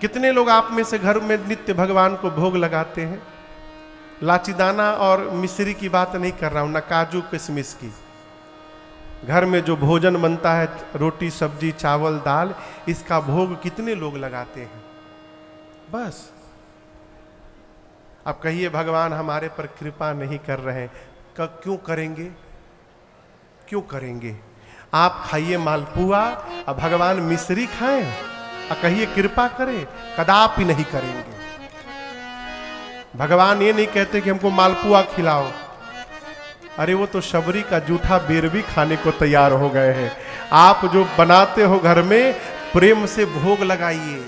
कितने लोग आप में से घर में नित्य भगवान को भोग लगाते हैं? लाचीदाना और मिश्री की बात नहीं कर रहा हूं, ना काजू किशमिश की। घर में जो भोजन बनता है, रोटी सब्जी चावल दाल, इसका भोग कितने लोग लगाते हैं? बस। अब कहिए भगवान हमारे पर कृपा नहीं कर रहे, क्यों करेंगे? क्यों करेंगे? आप खाइए मालपुआ और भगवान मिश्री खाएं और कहिए कृपा करें? कदापि नहीं करेंगे। भगवान ये नहीं कहते कि हमको मालपुआ खिलाओ। अरे वो तो शबरी का जूठा बेर भी खाने को तैयार हो गए हैं। आप जो बनाते हो घर में, प्रेम से भोग लगाइए,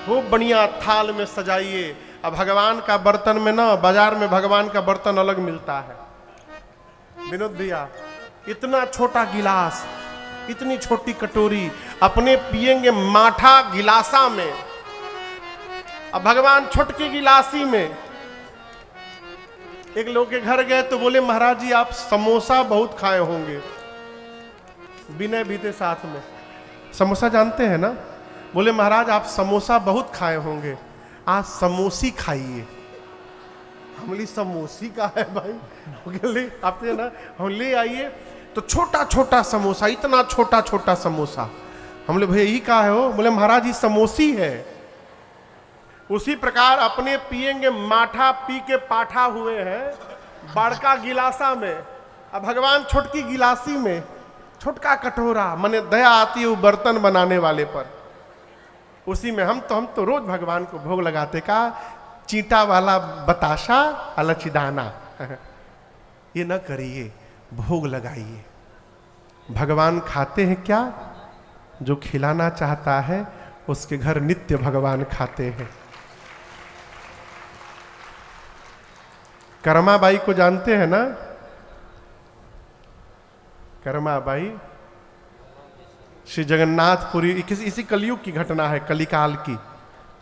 खूब बढ़िया थाल में सजाइए। अब भगवान का बर्तन में ना, बाजार में भगवान का बर्तन अलग मिलता है विनोद भैया। इतना छोटा गिलास, इतनी छोटी कटोरी, अपने पिएंगे माठा गिलासा में, अब भगवान छोटकी गिलासी में। एक लोग के घर गए तो बोले महाराज जी आप समोसा बहुत खाए होंगे। विनय भी थे साथ में। समोसा जानते हैं ना? बोले महाराज आप समोसा बहुत खाए होंगे, आज समोसी खाइए। हमली समोसी का है भाई? ले आते ना, हम ले आइए। तो छोटा छोटा समोसा, इतना छोटा छोटा समोसा। हमले भैया यही का है हो? बोले महाराज ये समोसी है। उसी प्रकार अपने पिएंगे माठा पी के पाठा हुए हैं बड़का गिलासा में, अब भगवान छोटकी गिलासी में, छोटका कटोरा। मने दया आती है वो बर्तन बनाने वाले पर। उसी में हम तो रोज भगवान को भोग लगाते का चींटा वाला बताशा अलचीदाना। ये न करिए, भोग लगाइए। भगवान खाते हैं क्या? जो खिलाना चाहता है उसके घर नित्य भगवान खाते हैं। करमाबाई को जानते हैं ना? करमाबाई श्री जगन्नाथपुरी, इसी कलयुग की घटना है, कलिकाल की।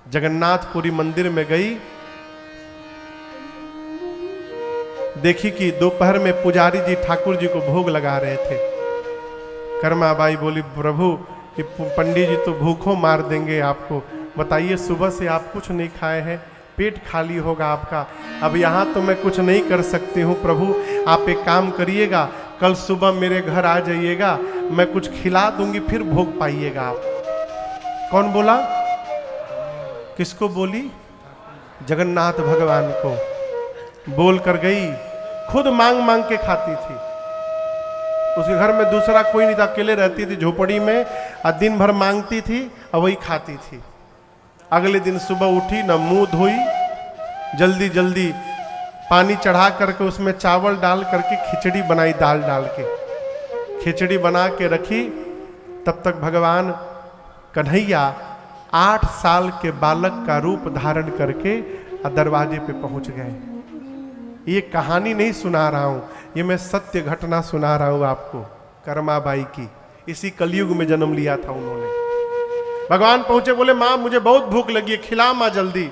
जगन्नाथपुरी मंदिर में गई, देखी कि दोपहर में पुजारी जी ठाकुर जी को भोग लगा रहे थे। करमाबाई बोली प्रभु कि पंडित जी तो भूखों मार देंगे आपको, बताइए सुबह से आप कुछ नहीं खाए हैं, पेट खाली होगा आपका। अब यहाँ तो मैं कुछ नहीं कर सकती हूँ प्रभु, आप एक काम करिएगा, कल सुबह मेरे घर आ जाइएगा, मैं कुछ खिला दूंगी, फिर भोग पाइएगा आप। कौन बोला? किसको बोली? जगन्नाथ भगवान को बोल कर गई। खुद मांग मांग के खाती थी। उसके घर में दूसरा कोई नहीं था, अकेले रहती थी झोपड़ी में, और दिन भर मांगती थी और वही खाती थी। अगले दिन सुबह उठी, न मुंह धोई, जल्दी जल्दी पानी चढ़ा करके उसमें चावल डाल करके खिचड़ी बनाई, दाल डाल के खिचड़ी बना के रखी। तब तक भगवान कन्हैया 8 साल के बालक का रूप धारण करके दरवाजे पे पहुंच गए। ये कहानी नहीं सुना रहा हूं, ये मैं सत्य घटना सुना रहा हूं आपको। करमाबाई की, इसी कलयुग में जन्म लिया था उन्होंने। भगवान पहुंचे, बोले माँ मुझे बहुत भूख लगी है, खिला माँ जल्दी।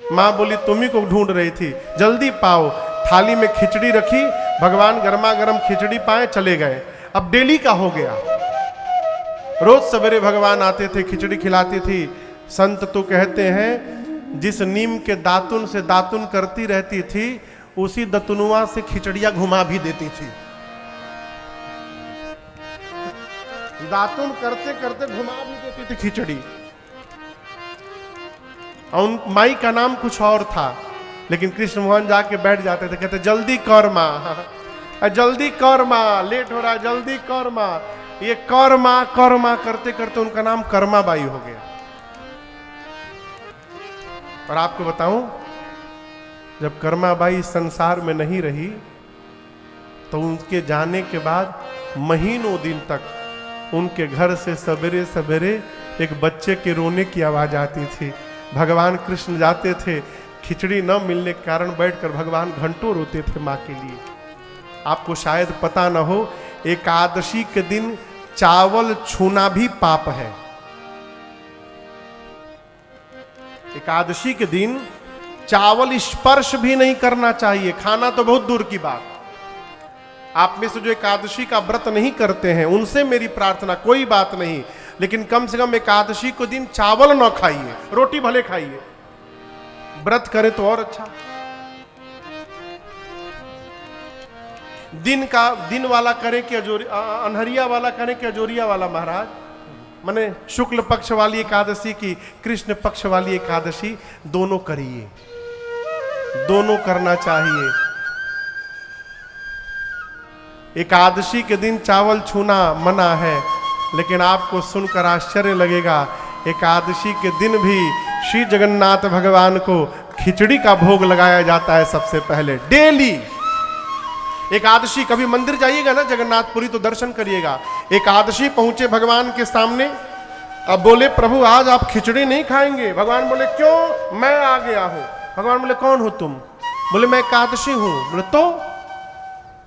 माँ बोली तुम्ही को ढूंढ रही थी, जल्दी पाओ। थाली में खिचड़ी रखी, भगवान गर्मा गर्म खिचड़ी पाए, चले गए। अब डेली का हो गया, रोज सवेरे भगवान आते थे, खिचड़ी खिलाती थी। संत तो कहते हैं जिस नीम के दातुन से दातुन करती रहती थी, उसी दतुनुआ से खिचड़ियां घुमा भी देती थी। दातुन करते करते घुमा भी देती थी खिचड़ी। और माई का नाम कुछ और था, लेकिन कृष्ण मोहन जाके बैठ जाते थे, कहते जल्दी कर माँ, जल्दी कर माँ, लेट हो रहा है, जल्दी कर माँ। ये कर माँ करते करते उनका नाम कर्माबाई हो गया। और आपको बताऊं, जब कर्माबाई संसार में नहीं रही तो उनके जाने के बाद महीनों दिन तक उनके घर से सवेरे सवेरे एक बच्चे के रोने की आवाज आती थी। भगवान कृष्ण जाते थे, खिचड़ी न मिलने के कारण बैठकर भगवान घंटों रोते थे माँ के लिए। आपको शायद पता न हो, एकादशी के दिन चावल छूना भी पाप है। एकादशी के दिन चावल स्पर्श भी नहीं करना चाहिए, खाना तो बहुत दूर की बात। आप में से जो एकादशी का व्रत नहीं करते हैं उनसे मेरी प्रार्थना, कोई बात नहीं, लेकिन कम से कम एकादशी को दिन चावल न खाइए, रोटी भले खाइए। व्रत करें तो और अच्छा। दिन वाला करें कि अनहरिया वाला करें कि अजोरिया वाला महाराज? माने शुक्ल पक्ष वाली एकादशी की कृष्ण पक्ष वाली एकादशी, दोनों करिए, दोनों करना चाहिए। एकादशी के दिन चावल छूना मना है, लेकिन आपको सुनकर आश्चर्य लगेगा, एकादशी के दिन भी श्री जगन्नाथ भगवान को खिचड़ी का भोग लगाया जाता है सबसे पहले, डेली। एकादशी कभी मंदिर जाइएगा ना जगन्नाथपुरी तो दर्शन करिएगा। एकादशी पहुंचे भगवान के सामने, अब बोले प्रभु आज आप खिचड़ी नहीं खाएंगे। भगवान बोले क्यों? मैं आ गया हूं। भगवान बोले कौन हो तुम? बोले मैं एकादशी हूं। बोले तो?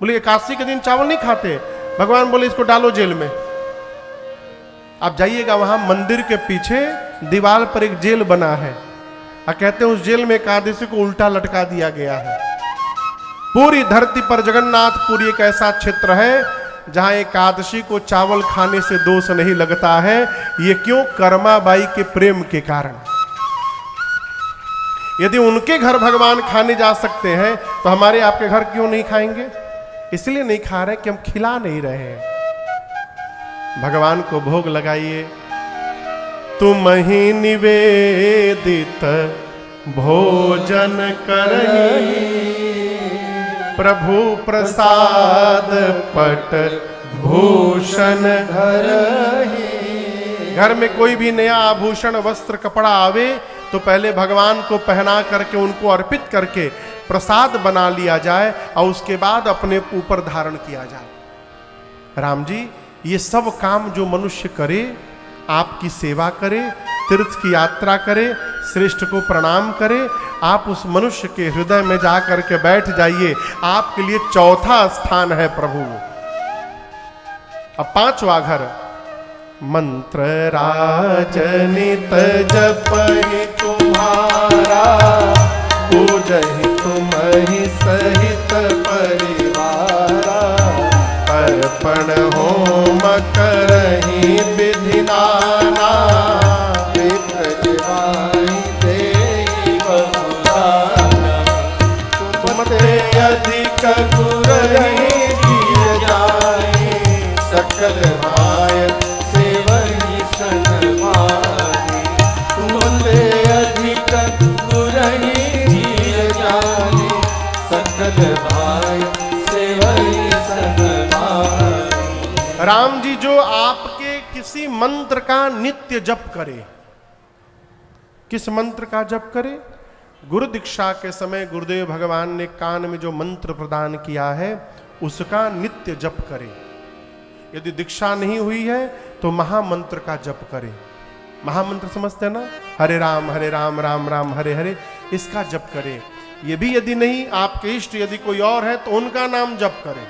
बोले एकादशी के दिन चावल नहीं खाते। भगवान बोले इसको डालो जेल में। आप जाइएगा वहां मंदिर के पीछे दीवार पर एक जेल बना है, और कहते हैं उस जेल में एकादशी को उल्टा लटका दिया गया है। पूरी धरती पर जगन्नाथपुरी एक ऐसा क्षेत्र है जहां एकादशी को चावल खाने से दोष नहीं लगता है। ये क्यों? कर्माबाई के प्रेम के कारण। यदि उनके घर भगवान खाने जा सकते हैं तो हमारे आपके घर क्यों नहीं खाएंगे? इसलिए नहीं खा रहे कि हम खिला नहीं रहे हैं। भगवान को भोग लगाइए। तुम ही निवेदित भोजन करही, प्रभु प्रसाद पट भूषण धरहि। घर में कोई भी नया आभूषण वस्त्र कपड़ा आवे तो पहले भगवान को पहना करके उनको अर्पित करके प्रसाद बना लिया जाए और उसके बाद अपने ऊपर धारण किया जाए। राम जी, ये सब काम जो मनुष्य करे, आपकी सेवा करे, तीर्थ की यात्रा करे, श्रेष्ठ को प्रणाम करे, आप उस मनुष्य के हृदय में जाकर के बैठ जाइए। आपके लिए चौथा स्थान है प्रभु। अब पांचवा घर, मंत्र राजनित जपहि तुम्हारा, पूजहि तुम्हि सहित परिवारा, अर्पण होम करहि विधि नाना, अधिक गुरहि दिए जाए, सकल भाय सेवहि सनमाहि। तुमते अधिक गुरहि दिए जाए, सकल भाय सेवहि सनमाहि। राम जी जो आपके किसी मंत्र का नित्य जप करे, किस मंत्र का जप करे? गुरु दीक्षा के समय गुरुदेव भगवान ने कान में जो मंत्र प्रदान किया है उसका नित्य जप करे। यदि दीक्षा नहीं हुई है तो महामंत्र का जप करे। महामंत्र समझते हैं ना? हरे राम राम राम हरे हरे, इसका जप करे। ये भी यदि नहीं, आपके इष्ट यदि कोई और है तो उनका नाम जप करे।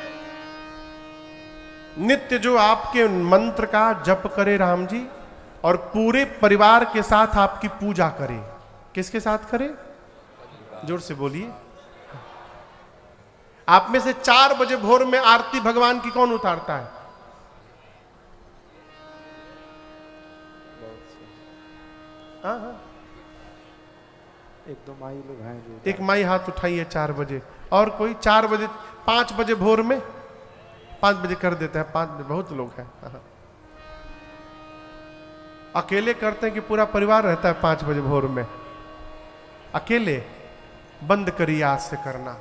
नित्य जो आपके मंत्र का जप करे राम जी, और पूरे परिवार के साथ आपकी पूजा करे। किसके साथ करे? जोर से बोलिए। आप में से 4 बजे भोर में आरती भगवान की कौन उतारता है? हाँ, एक दो माई लोग हैं जो, एक माई हाथ उठाइए 4 बजे। और कोई 4 बजे, 5 बजे भोर में, 5 बजे कर देते हैं। 5 बजे बहुत लोग हैं। अकेले करते हैं कि पूरा परिवार रहता है 5 बजे भोर में? अकेले बंद करिए आज से करना।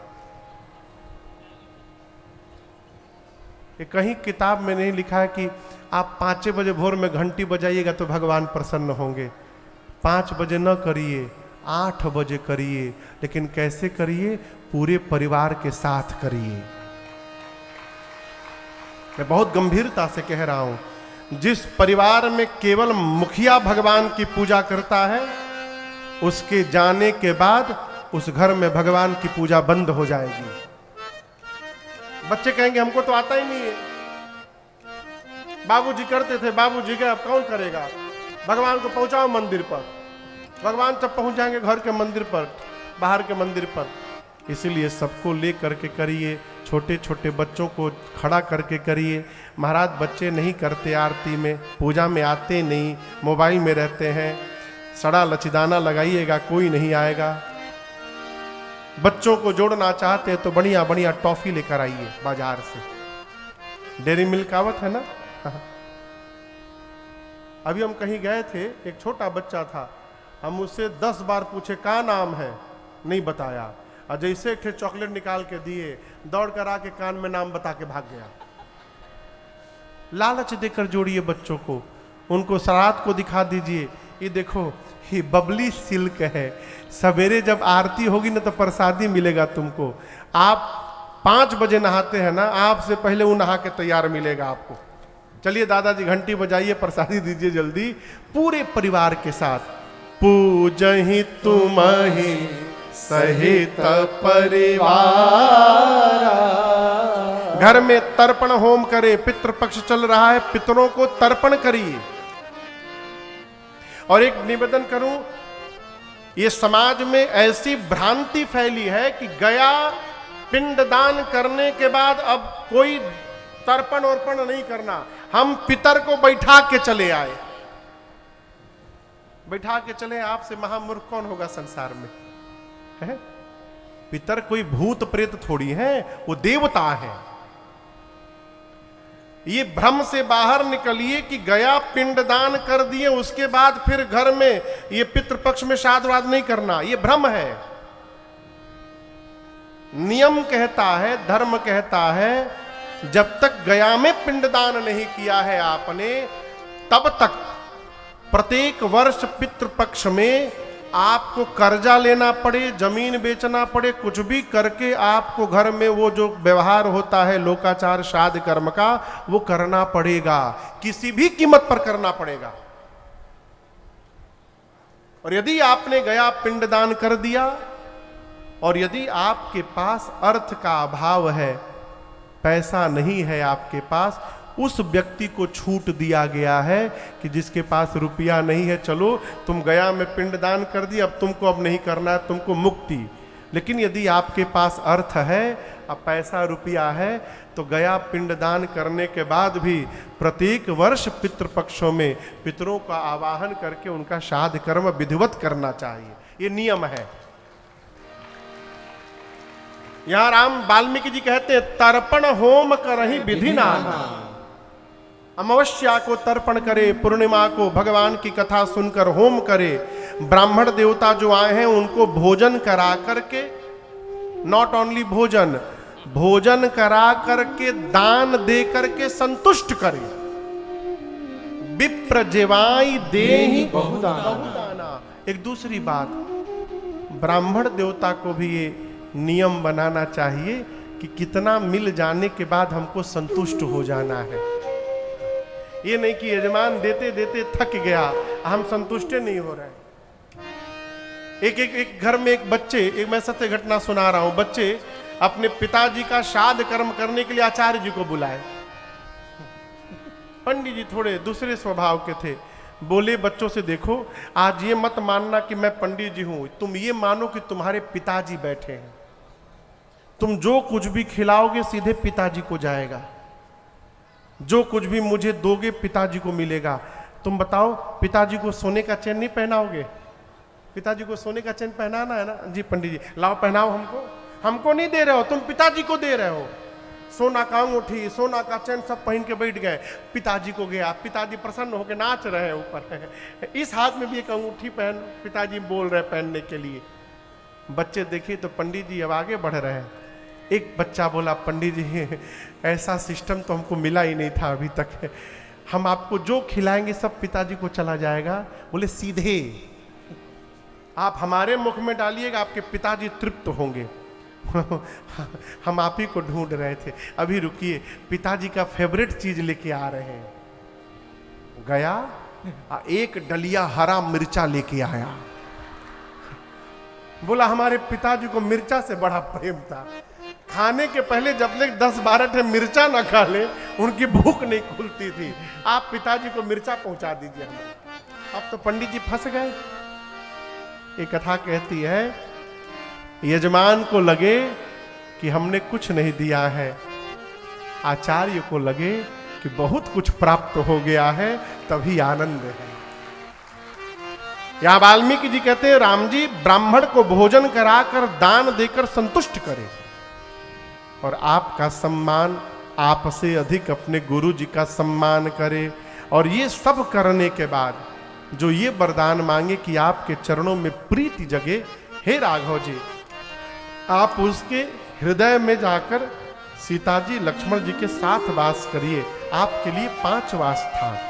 ये कहीं किताब में नहीं लिखा है कि आप 5 बजे भोर में घंटी बजाइएगा तो भगवान प्रसन्न होंगे। 5 बजे न करिए, 8 बजे करिए, लेकिन कैसे करिए? पूरे परिवार के साथ करिए। मैं बहुत गंभीरता से कह रहा हूं। जिस परिवार में केवल मुखिया भगवान की पूजा करता है, उसके जाने के बाद उस घर में भगवान की पूजा बंद हो जाएगी। बच्चे कहेंगे हमको तो आता ही नहीं है, बाबूजी करते थे, बाबूजी का अब कौन करेगा? भगवान को पहुंचाओ मंदिर पर। भगवान तब पहुंच जाएंगे घर के मंदिर पर, बाहर के मंदिर पर। इसीलिए सबको ले करके करिए। छोटे छोटे बच्चों को खड़ा करके करिए। महाराज बच्चे नहीं करते आरती में, पूजा में आते नहीं, मोबाइल में रहते हैं। सड़ा लचीदाना लगाइएगा, कोई नहीं आएगा। बच्चों को जोड़ना चाहते हैं तो बढ़िया बढ़िया टॉफी लेकर आइए बाजार से। डेयरी मिल्क आवत है ना। अभी हम कहीं गए थे, एक छोटा बच्चा था, हम उससे 10 बार पूछे क्या नाम है, नहीं बताया। और जैसे एक चॉकलेट निकाल के दिए, दौड़ कर आके कान में नाम बता के भाग गया। लालच देकर जोड़िए बच्चों को, उनको सरात को दिखा दीजिए, ये देखो ये बबली सिल्क है, सवेरे जब आरती होगी ना तो प्रसादी मिलेगा तुमको। आप 5 बजे नहाते हैं ना, आपसे पहले वो नहा के तैयार मिलेगा आपको। चलिए दादाजी घंटी बजाइए, प्रसादी दीजिए जल्दी, पूरे परिवार के साथ। पूजहि तुमहि सहित परिवार। घर में तर्पण होम करे, पितृपक्ष चल रहा है, पितरों को तर्पण करिए। और एक निवेदन करूं, ये समाज में ऐसी भ्रांति फैली है कि गया पिंडदान करने के बाद अब कोई तर्पण अर्पण नहीं करना। हम पितर को बैठा के चले आए, बैठा के चले। आपसे महामूर्ख कौन होगा संसार में, है? पितर कोई भूत प्रेत थोड़ी है, वो देवता है। ये भ्रम से बाहर निकलिए कि गया पिंडदान कर दिए, उसके बाद फिर घर में ये पितृपक्ष में श्राद्ध वाद नहीं करना, ये भ्रम है। नियम कहता है, धर्म कहता है, जब तक गया में पिंडदान नहीं किया है आपने, तब तक प्रत्येक वर्ष पितृपक्ष में आपको कर्जा लेना पड़े, जमीन बेचना पड़े, कुछ भी करके आपको घर में वो जो व्यवहार होता है लोकाचार श्राद्ध कर्म का, वो करना पड़ेगा, किसी भी कीमत पर करना पड़ेगा। और यदि आपने गया पिंडदान कर दिया, और यदि आपके पास अर्थ का अभाव है, पैसा नहीं है आपके पास, उस व्यक्ति को छूट दिया गया है कि जिसके पास रुपया नहीं है, चलो तुम गया में पिंडदान कर दिया, अब तुमको अब नहीं करना है, तुमको मुक्ति। लेकिन यदि आपके पास अर्थ है, अब पैसा रुपया है, तो गया पिंडदान करने के बाद भी प्रत्येक वर्ष पितृपक्षों में पितरों का आवाहन करके उनका श्राद्ध कर्म विधिवत करना चाहिए। ये नियम है। यहां राम वाल्मीकि जी कहते हैं, तर्पण होम करहि विधि नाना। अमावस्या को तर्पण करे, पूर्णिमा को भगवान की कथा सुनकर होम करे, ब्राह्मण देवता जो आए हैं उनको भोजन करा करके, नॉट ओनली भोजन, भोजन करा करके दान दे करके संतुष्ट करे। विप्र जेवाई देहि बहुदाना। एक दूसरी बात, ब्राह्मण देवता को भी ये नियम बनाना चाहिए कि कितना मिल जाने के बाद हमको संतुष्ट हो जाना है। ये नहीं कि यजमान देते देते थक गया, हम संतुष्ट नहीं हो रहे। एक घर में एक बच्चे, एक मैं सत्य घटना सुना रहा हूं, बच्चे अपने पिताजी का श्राद्ध कर्म करने के लिए आचार्य जी को बुलाए। पंडित जी थोड़े दूसरे स्वभाव के थे, बोले बच्चों से, देखो आज ये मत मानना कि मैं पंडित जी हूं, तुम ये मानो कि तुम्हारे पिताजी बैठे हैं, तुम जो कुछ भी खिलाओगे सीधे पिताजी को जाएगा, जो कुछ भी मुझे दोगे पिताजी को मिलेगा। तुम बताओ, पिताजी को सोने का चैन नहीं पहनाओगे? पिताजी को सोने का चैन पहनाना है ना? जी पंडित जी, लाओ पहनाओ हमको। हमको नहीं दे रहे हो, तुम पिताजी को दे रहे हो। सोना का अंगूठी, सोना का चैन सब पहन के बैठ गए, पिताजी को गया, पिताजी प्रसन्न होकर नाच रहे हैं ऊपर। इस हाथ में भी एक अंगूठी पहन, पिताजी बोल रहे पहनने के लिए। बच्चे देखिए तो पंडित जी अब आगे बढ़ रहे हैं। एक बच्चा बोला, पंडित जी ऐसा सिस्टम तो हमको मिला ही नहीं था अभी तक, हम आपको जो खिलाएंगे सब पिताजी को चला जाएगा। बोले सीधे आप हमारे मुख में डालिएगा, आपके पिताजी तृप्त होंगे। हम आप ही को ढूंढ रहे थे, अभी रुकिए, पिताजी का फेवरेट चीज लेके आ रहे हैं। गया, एक डलिया हरा मिर्चा लेके आया। बोला हमारे पिताजी को मिर्चा से बड़ा प्रेम था, खाने के पहले जब तक 10-12 ठे मिर्चा ना खा ले उनकी भूख नहीं खुलती थी। आप पिताजी को मिर्चा पहुंचा दीजिए हमें। अब तो पंडित जी फंस गए। एक कथा कहती है, यजमान को लगे कि हमने कुछ नहीं दिया है। आचार्य को लगे कि बहुत कुछ प्राप्त हो गया है, तभी आनंद है। यहां वाल्मीकि जी कहते हैं, राम जी ब्राह्मण को भोजन कराकर दान देकर संतुष्ट करें, और आपका सम्मान, आपसे अधिक अपने गुरु जी का सम्मान करे, और ये सब करने के बाद जो ये वरदान मांगे कि आपके चरणों में प्रीति जगे। हे राघव जी, आप उसके हृदय में जाकर सीता जी लक्ष्मण जी के साथ वास करिए। आपके लिए 5 वास था।